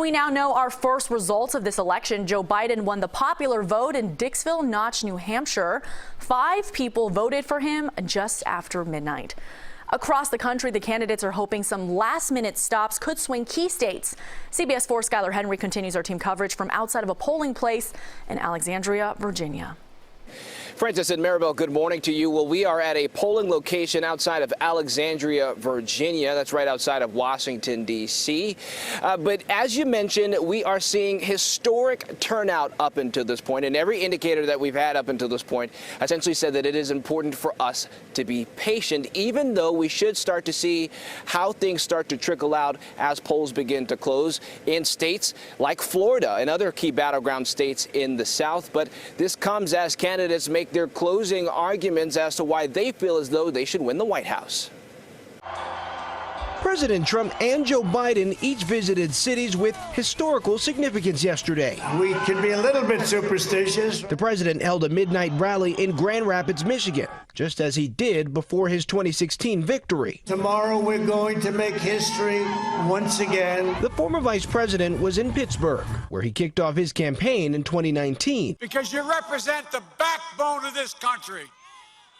We now know our first results of this election. Joe Biden won the popular vote in Dixville Notch, New Hampshire. 5 people voted for him just after midnight. Across the country, the candidates are hoping some last-minute stops could swing key states. CBS 4's Skyler Henry continues our team coverage from outside of a polling place in Alexandria, Virginia. Francis and Maribel, good morning to you. Well, we are at a polling location outside of Alexandria, Virginia. That's right outside of Washington, D.C. But as you mentioned, we are seeing historic turnout up until this point. And every indicator that we've had up until this point essentially said that it is important for us to be patient, even though we should start to see how things start to trickle out as polls begin to close in states like Florida and other key battleground states in the South. But this comes as candidates make their closing arguments as to why they feel as though they should win the White House. President Trump and Joe Biden each visited cities with historical significance yesterday. We can be a little bit superstitious. The president held a midnight rally in Grand Rapids, Michigan, just as he did before his 2016 victory. Tomorrow we're going to make history once again. The former vice president was in Pittsburgh, where he kicked off his campaign in 2019. Because you represent the backbone of this country.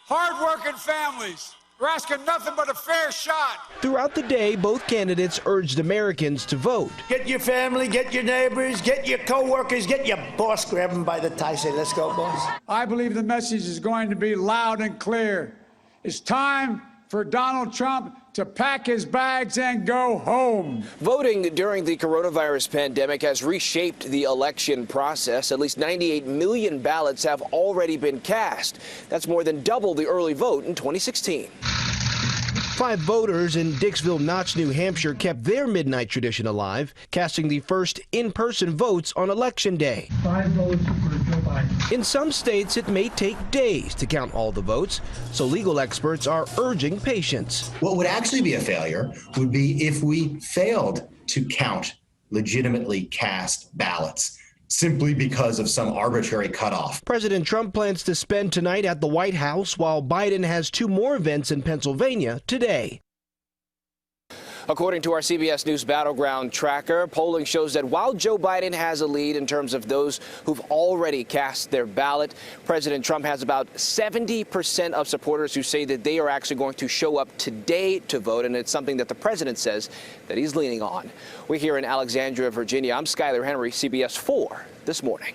Hard-working families. We're asking nothing but a fair shot. Throughout the day, both candidates urged Americans to vote. Get your family, get your neighbors, get your co-workers, get your boss, grab him by the tie, say, let's go, boss. I believe the message is going to be loud and clear. It's time for Donald Trump to pack his bags and go home. Voting during the coronavirus pandemic has reshaped the election process. At least 98 million ballots have already been cast. That's more than double the early vote in 2016. 5 voters in Dixville Notch, New Hampshire kept their midnight tradition alive, casting the first in-person votes on Election Day. 5 votes for Joe Biden. In some states, it may take days to count all the votes, so legal experts are urging patience. What would actually be a failure would be if we failed to count legitimately cast ballots, simply because of some arbitrary cutoff. President Trump plans to spend tonight at the White House, while Biden has 2 more events in Pennsylvania today. According to our CBS News Battleground Tracker, polling shows that while Joe Biden has a lead in terms of those who've already cast their ballot, President Trump has about 70% of supporters who say that they are actually going to show up today to vote, and it's something that the president says that he's leaning on. We're here in Alexandria, Virginia. I'm Skyler Henry, CBS 4 This Morning.